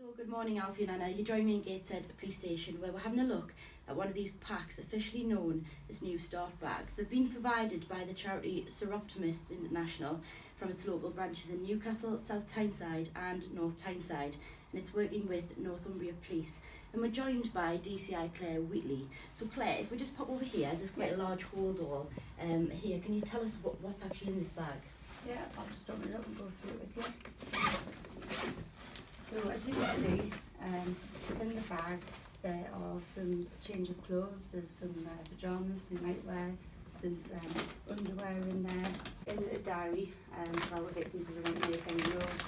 So good morning, Alfie and Anna. You join me in Gateshead Police Station where we're having a look at one of these packs officially known as New Start bags. They've been provided by the charity Soroptimist International from its local branches in Newcastle, South Tyneside and North Tyneside, and it's working with Northumbria Police. And we're joined by DCI Claire Wheatley. So Claire, if we just pop over here, there's quite a large hold all here. Can you tell us what's actually in this bag? Yeah, I'll just open it up and go through it with you. So as you can see, in the bag there are some change of clothes, there's some pyjamas, some nightwear, there's underwear in there, in a diary for our victims if they don't make any notes,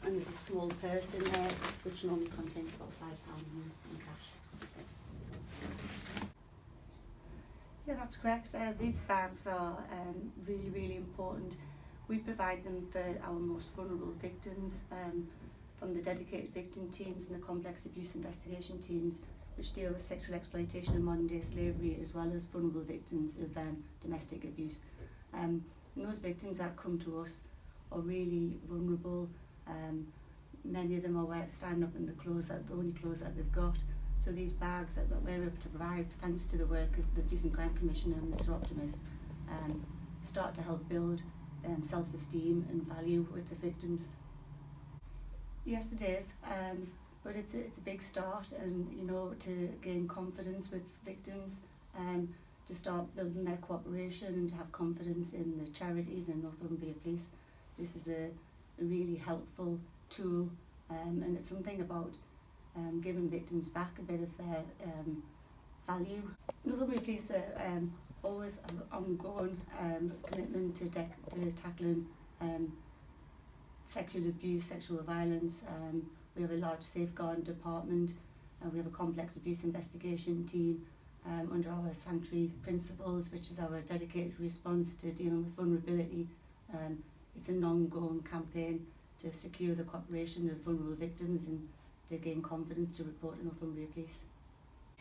and there's a small purse in there which normally contains about £5 in cash. Yeah, that's correct. These bags are really important. We provide them for our most vulnerable victims, from the dedicated victim teams and the complex abuse investigation teams, which deal with sexual exploitation and modern day slavery, as well as vulnerable victims of domestic abuse. And those victims that come to us are really vulnerable. Many of them are standing up in the only clothes that they've got. So these bags that we're able to provide, thanks to the work of the Police and Crime Commissioner and the Soroptimists, start to help build self-esteem and value with the victims. Yes, it is, but it's a big start, and to gain confidence with victims, to start building their cooperation and to have confidence in the charities and Northumbria Police. This is a really helpful tool, and it's something about giving victims back a bit of their value. Northumbria Police are always an ongoing commitment to tackling sexual abuse, sexual violence. We have a large safeguard department, we have a complex abuse investigation team under our sanctuary principles, which is our dedicated response to dealing with vulnerability. It's an ongoing campaign to secure the cooperation of vulnerable victims and to gain confidence to report to Northumbria Police.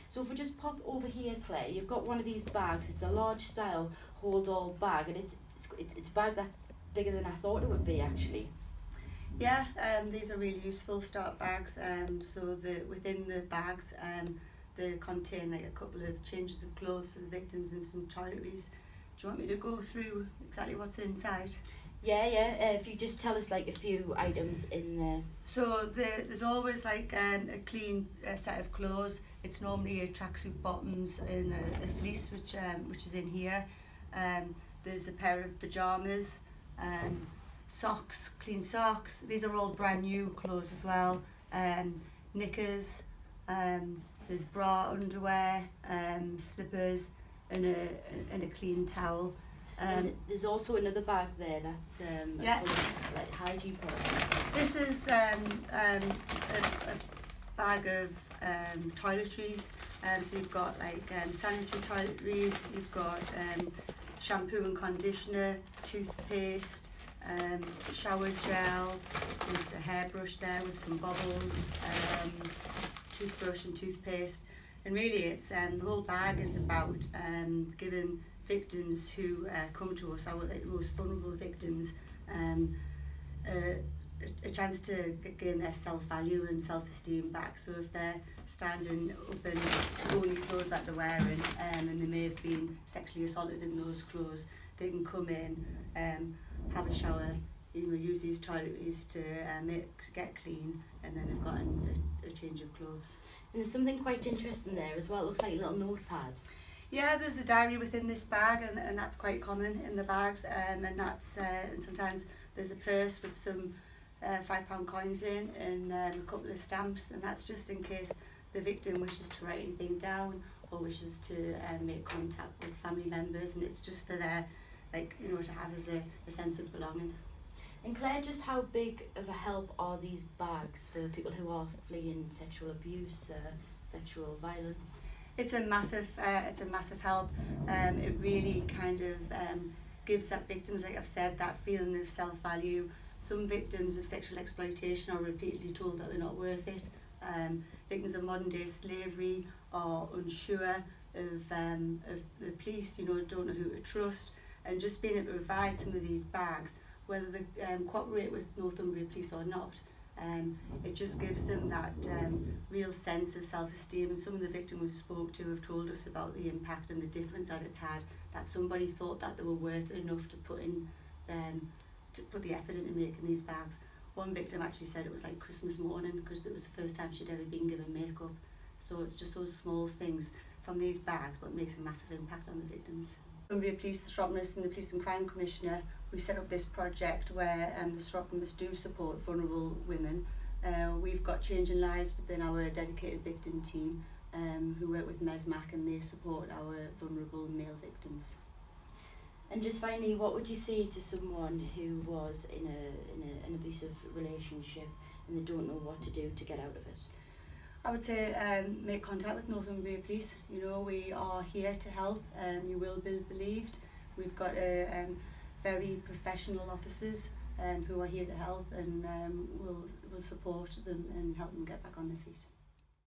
So if we just pop over here, Claire, you've got one of these bags. It's a large style hold-all bag, and it's a bag that's bigger than I thought it would be, actually. Yeah, these are really useful start bags. So within the bags, they contain like a couple of changes of clothes for the victims and some toiletries. Do you want me to go through exactly what's inside? Yeah. If you just tell us like a few items in there. So there's always like a clean set of clothes. It's normally a tracksuit bottoms and a fleece, which is in here. There's a pair of pyjamas, socks, clean socks. These are all brand new clothes as well. Knickers. There's bra, underwear, slippers, and a clean towel. And there's also another bag there that's full of like hygiene products. This is a bag of toiletries. So you've got like sanitary toiletries, you've got shampoo and conditioner, toothpaste, shower gel, there's a hairbrush there with some bobbles, toothbrush and toothpaste. And really it's the whole bag is about giving victims who come to us, our like, most vulnerable victims, a chance to gain their self-value and self-esteem back. So if they're standing up in the only clothes that they're wearing, and they may have been sexually assaulted in those clothes, they can come in, have a shower, use these toiletries to get clean, and then they've got a change of clothes. And there's something quite interesting there as well. It looks like a little notepad. Yeah, there's a diary within this bag, and that's quite common in the bags, and sometimes there's a purse with some £5 coins in and a couple of stamps, and that's just in case the victim wishes to write anything down or wishes to make contact with family members, and it's just for their, to have as a sense of belonging. And Claire, just how big of a help are these bags for people who are fleeing sexual abuse, sexual violence? It's a massive help. It really kind of gives that victims, like I've said, that feeling of self-value. Some victims of sexual exploitation are repeatedly told that they're not worth it. Victims of modern day slavery are unsure of the police, don't know who to trust, and just being able to provide some of these bags, whether they cooperate with Northumbria Police or not, It just gives them that real sense of self-esteem, and some of the victims we spoke to have told us about the impact and the difference that it's had, that somebody thought that they were worth it enough to put the effort into making these bags. One victim actually said it was like Christmas morning because it was the first time she'd ever been given makeup. So it's just those small things from these bags but makes a massive impact on the victims. Cumbria Police, the Soroptimists and the Police and Crime Commissioner, we set up this project where the Soroptimists do support vulnerable women. We've got Changing Lives within our dedicated victim team who work with MESMAC, and they support our vulnerable male victims. And just finally, what would you say to someone who was in an abusive relationship and they don't know what to do to get out of it? I would say make contact with Northumbria Police. You know, we are here to help. You will be believed. We've got very professional officers who are here to help, and will support them and help them get back on their feet.